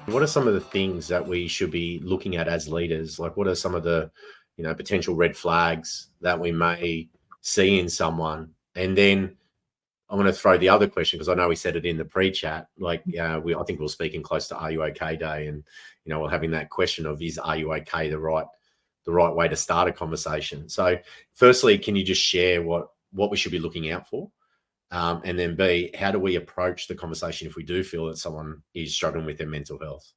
What are some of the things that we should be looking at as leaders? Like, what are some of the, potential red flags that we may see in someone? And then I'm going to throw the other question, because I know we said it in the pre-chat. Like, I think we're speaking close to Are You OK Day, and we're having that question of, is Are You OK the right way to start a conversation? So, firstly, can you just share what we should be looking out for? And then B, how do we approach the conversation if we do feel that someone is struggling with their mental health?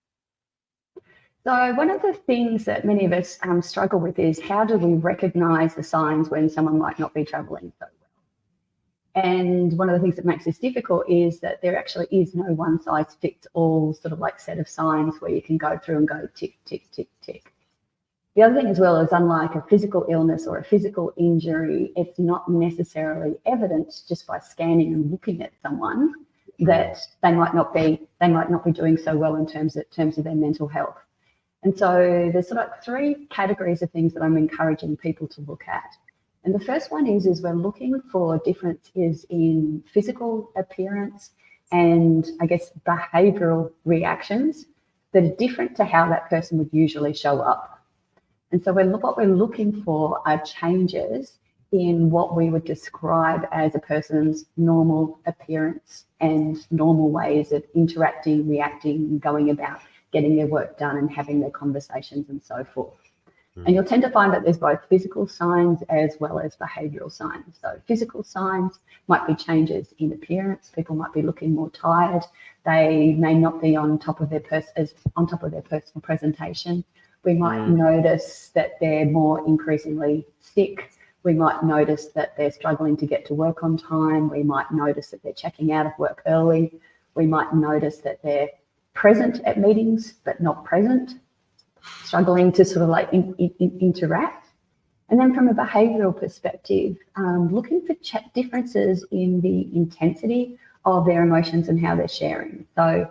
So one of the things that many of us struggle with is, how do we recognise the signs when someone might not be travelling so well? And one of the things that makes this difficult is that there actually is no one-size-fits-all sort of like set of signs where you can go through and go tick, tick, tick, tick. The other thing as well is, unlike a physical illness or a physical injury, it's not necessarily evident just by scanning and looking at someone that they might not be doing so well in terms of their mental health. And so there's sort of like three categories of things that I'm encouraging people to look at. And the first one is we're looking for differences in physical appearance and, I guess, behavioural reactions that are different to how that person would usually show up. And so what we're looking for are changes in what we would describe as a person's normal appearance and normal ways of interacting, reacting, going about getting their work done and having their conversations and so forth. And you'll tend to find that there's both physical signs as well as behavioural signs. So physical signs might be changes in appearance. People might be looking more tired. They may not be on top of their personal presentation. We might notice that they're more increasingly sick. We might notice that they're struggling to get to work on time. We might notice that they're checking out of work early. We might notice that they're present at meetings but not present, struggling to sort of like interact. And then from a behavioural perspective, looking for differences in the intensity of their emotions and how they're sharing. So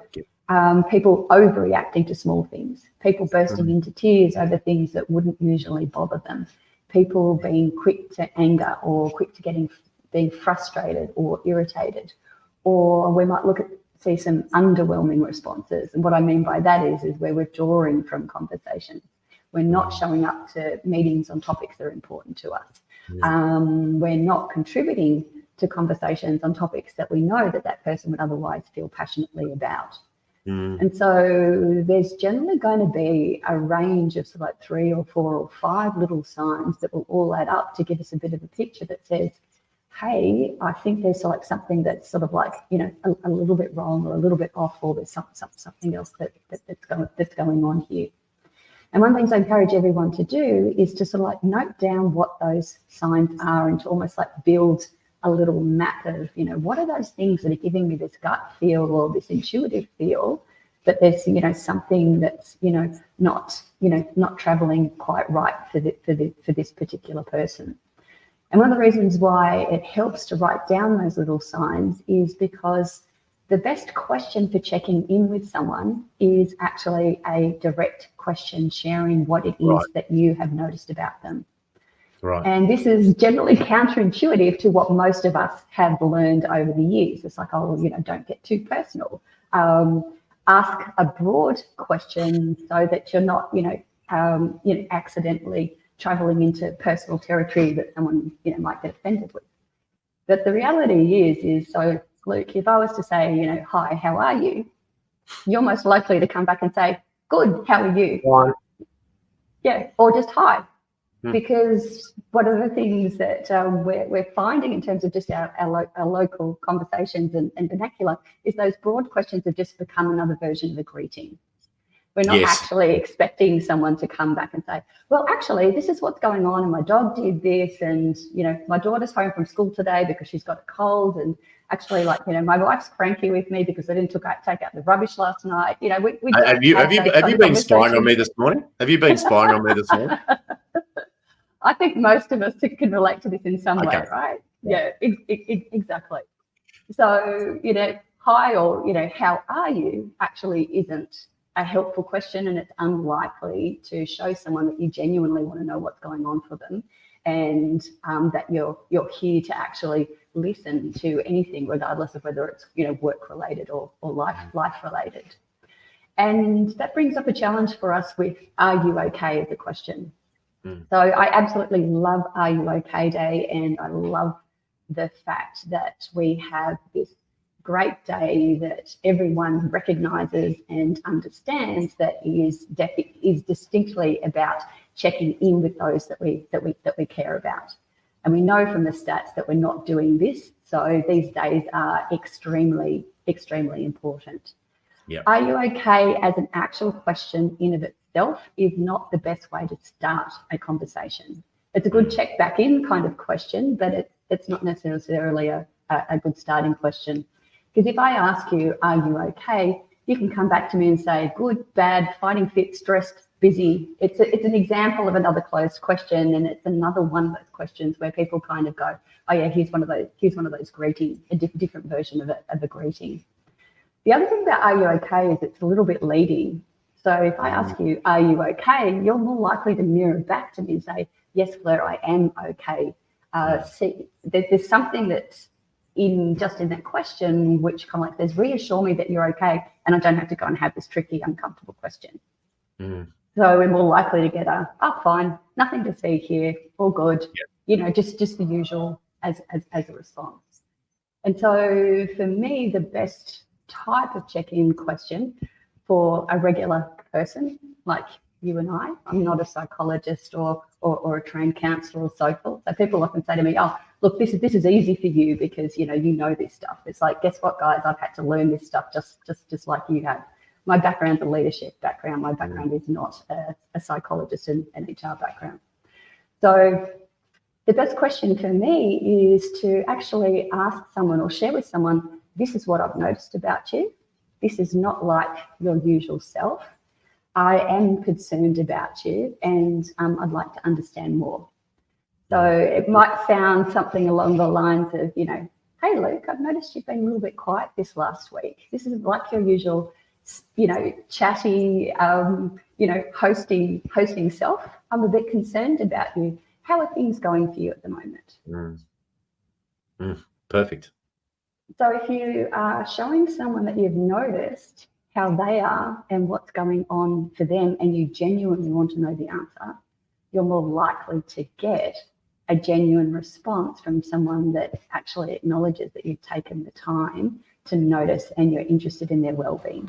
people overreacting to small things, people bursting into tears over things that wouldn't usually bother them, people being quick to anger or quick to being frustrated or irritated. Or we might see some underwhelming responses. And what I mean by that is we're withdrawing from conversations. We're not showing up to meetings on topics that are important to us. We're not contributing to conversations on topics that we know that person would otherwise feel passionately about. And so there's generally going to be a range of sort of like 3 or 4 or 5 little signs that will all add up to give us a bit of a picture that says, hey, I think there's like something that's sort of like, a little bit wrong or a little bit off, or there's something else that's going on here. And one of the things I encourage everyone to do is to sort of like note down what those signs are, and to almost like build a little map of, what are those things that are giving me this gut feel or this intuitive feel that there's, something that's, not traveling quite right for this particular person. And one of the reasons why it helps to write down those little signs is because the best question for checking in with someone is actually a direct question, sharing what it is that you have noticed about them. Right. And this is generally counterintuitive to what most of us have learned over the years. It's like, don't get too personal. Ask a broad question so that you're not, accidentally traveling into personal territory that someone, might get offended with. But the reality is so, Luke, if I was to say, hi, how are you? You're most likely to come back and say, good, how are you? One. Yeah, or just hi. Because one of the things that we're finding in terms of just our local conversations and vernacular is those broad questions have just become another version of a greeting. We're not actually expecting someone to come back and say, well, actually, this is what's going on, and my dog did this, and, my daughter's home from school today because she's got a cold, and actually, my wife's cranky with me because I didn't take out the rubbish last night. Have you been spying on me this morning? Have you been spying on me this morning? I think most of us can relate to this in some way, right? Yeah, exactly. So, hi or, how are you actually isn't a helpful question, and it's unlikely to show someone that you genuinely want to know what's going on for them, and that you're here to actually listen to anything, regardless of whether it's work related or life related. And that brings up a challenge for us with "Are you okay?" as a question. So I absolutely love "Are you okay?" Day, and I love the fact that we have this great day that everyone recognises and understands that is distinctly about checking in with those that we care about. And we know from the stats that we're not doing this, so these days are extremely, extremely important. Yeah. Are you okay as an actual question in of itself is not the best way to start a conversation. It's a good check back in kind of question, but it's not necessarily a good starting question. Because if I ask you, are you okay? You can come back to me and say, good, bad, fighting fit, stressed, busy. It's an example of another closed question, and it's another one of those questions where people kind of go, oh yeah, here's one of those greetings, a different version of a greeting. The other thing about "Are you okay?" is it's a little bit leading. So if I ask you, "Are you okay?" you're more likely to mirror back to me and say, "Yes, Fleur, I am okay." See, there's something that's in that question which kind of like says, reassure me that you're okay, and I don't have to go and have this tricky, uncomfortable question. So we're more likely to get "Oh, fine, nothing to see here, all good." Just the usual as a response. And so for me, the best type of check-in question for a regular person like you and I'm not a psychologist or a trained counsellor or so forth. So people often say to me, oh, look, this is easy for you because you know this stuff. It's like, guess what, guys, I've had to learn this stuff just like you have. My background's a leadership background. My background is not a psychologist and an HR background. So the best question for me is to actually ask someone or share with someone, this is what I've noticed about you. This is not like your usual self. I am concerned about you, and I'd like to understand more. So it might sound something along the lines of, hey, Luke, I've noticed you've been a little bit quiet this last week. This isn't like your usual, chatty, hosting self. I'm a bit concerned about you. How are things going for you at the moment? Perfect. So if you are showing someone that you've noticed how they are and what's going on for them, and you genuinely want to know the answer, you're more likely to get a genuine response from someone that actually acknowledges that you've taken the time to notice and you're interested in their well-being.